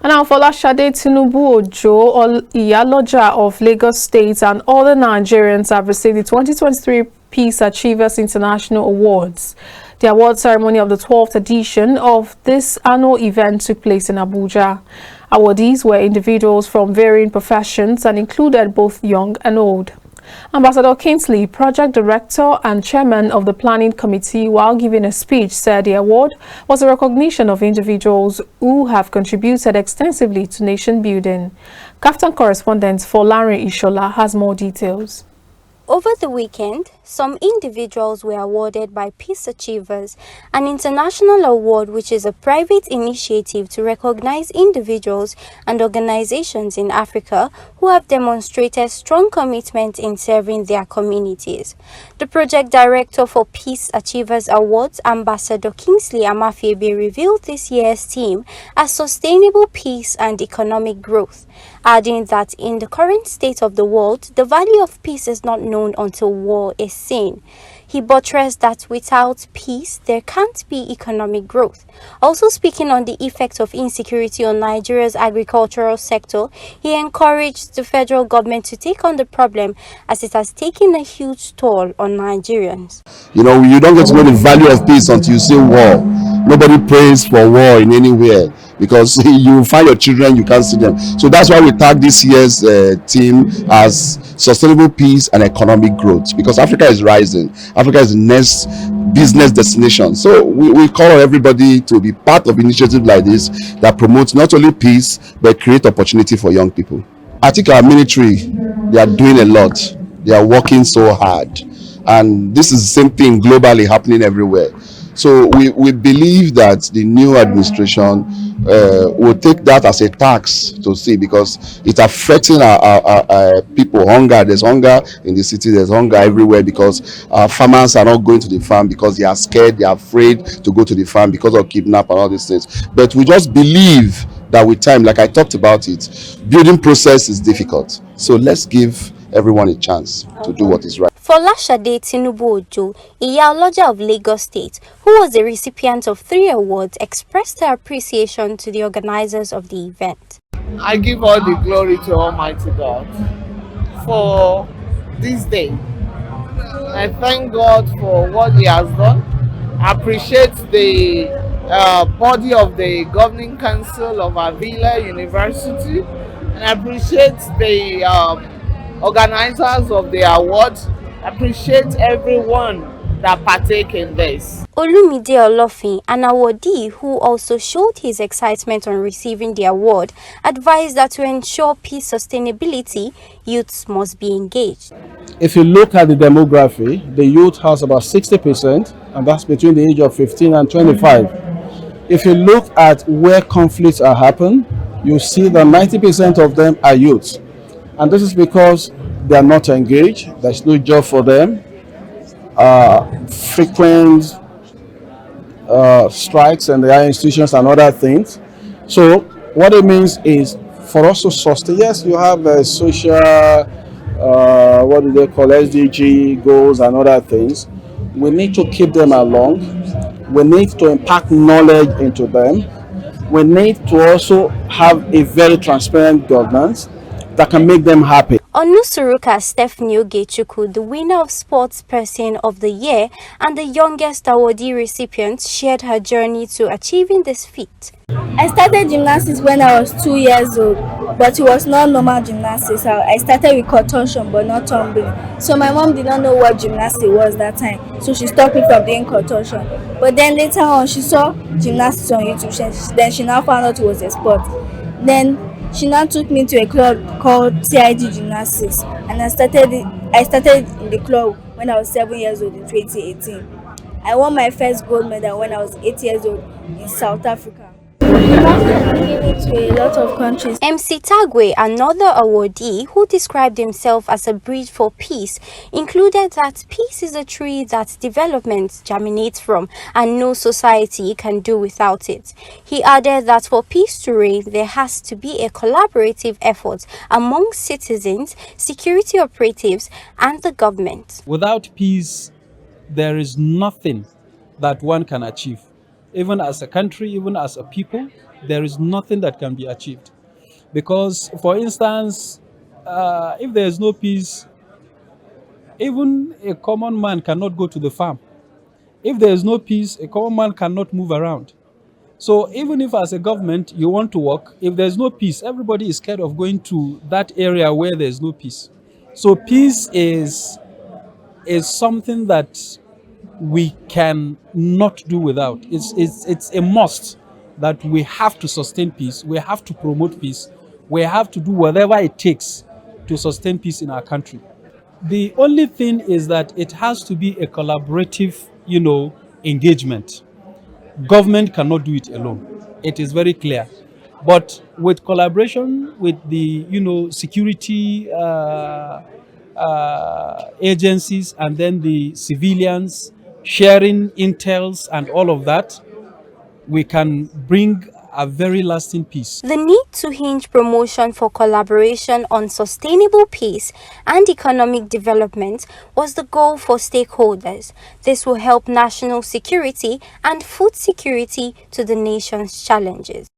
And now Folashade, Tinubu, Iyaloja of Lagos State and other Nigerians have received the 2023 Peace Achievers International Awards. The award ceremony of the 12th edition of this annual event took place in Abuja. Awardees were individuals from varying professions and included both young and old. Ambassador Kingsley, project director and chairman of the planning committee, while giving a speech, said the award was a recognition of individuals who have contributed extensively to nation building. Kaftan correspondent Folashade Ishola has more details. Over the weekend, some individuals were awarded by Peace Achievers, an international award which is a private initiative to recognize individuals and organizations in Africa who have demonstrated strong commitment in serving their communities. The project director for Peace Achievers Awards, Ambassador Kingsley Amafiebe, revealed this year's theme as Sustainable Peace and Economic Growth, adding that in the current state of the world, the value of peace is not known until war is seen. He buttressed that without peace, there can't be economic growth. Also speaking on the effect of insecurity on Nigeria's agricultural sector, he encouraged the federal government to take on the problem as it has taken a huge toll on Nigerians. You know, you don't get to know the value of peace until you see war. Nobody prays for war in anywhere because you find your children, you can't see them. So that's why we tag this year's theme as Sustainable Peace and Economic Growth, because Africa is rising. Africa is the next business destination. So we call on everybody to be part of initiatives like this that promotes not only peace, but create opportunity for young people. I think our military, they are doing a lot. They are working so hard. And this is the same thing globally happening everywhere. So we believe that the new administration will take that as a tax to see, because it's affecting our people. Hunger, there's hunger in the city, there's hunger everywhere because farmers are not going to the farm because they are scared, they are afraid to go to the farm because of kidnap and all these things. But we just believe that with time, like I talked about it, building process is difficult. So let's give everyone a chance to do what is right. Folashade Tinubu, Iyaloja of Lagos State, who was the recipient of 3 awards, expressed her appreciation to the organizers of the event. I give all the glory to Almighty God for this day. I thank God for what He has done. I appreciate the body of the governing council of Avila University, and I appreciate the organizers of the award. Appreciate everyone that partake in this. Olumide Olofin, an awardee who also showed his excitement on receiving the award, advised that to ensure peace sustainability, youths must be engaged. If you look at the demography, the youth has about 60%, and that's between the age of 15 and 25. If you look at where conflicts are happening, you see that 90% of them are youths. And this is because they are not engaged, there's no job for them, frequent strikes in the higher institutions and other things. So what it means is for us to sustain, yes, you have social, what do they call, SDG goals and other things. We need to keep them along. We need to impact knowledge into them. We need to also have a very transparent governance that can make them happy. Onusuruka Stephanie Ogechukwu, the winner of Sports Person of the Year and the youngest awardee recipient, shared her journey to achieving this feat. I started gymnastics when I was 2 years old, but it was not normal gymnastics. I started with contortion but not tumbling. So my mom did not know what gymnastics was that time, so she stopped me from doing contortion. But then later on, she saw gymnastics on YouTube. Then she now found out it was a sport. Then she now took me to a club called CIG Gymnastics, and I started in the club when I was 7 years old in 2018. I won my first gold medal when I was 8 years old in South Africa. To a lot of countries. MC Tagwe, another awardee who described himself as a bridge for peace, included that peace is a tree that development germinates from and no society can do without it. He added that for peace to reign, there has to be a collaborative effort among citizens, security operatives, and the government. Without peace, there is nothing that one can achieve. Even as a country, even as a people, there is nothing that can be achieved. Because, for instance, if there is no peace, even a common man cannot go to the farm. If there is no peace, a common man cannot move around. So even if as a government you want to work, if there's no peace, everybody is scared of going to that area where there's no peace. So peace is something that we can not do without. It's a must that we have to sustain peace. We have to promote peace. We have to do whatever it takes to sustain peace in our country. The only thing is that it has to be a collaborative, engagement. Government cannot do it alone. It is very clear. But with collaboration with the, security agencies and then the civilians, sharing intels and all of that, we can bring a very lasting peace. The need to hinge promotion for collaboration on sustainable peace and economic development was the goal for stakeholders. This will help national security and food security to the nation's challenges.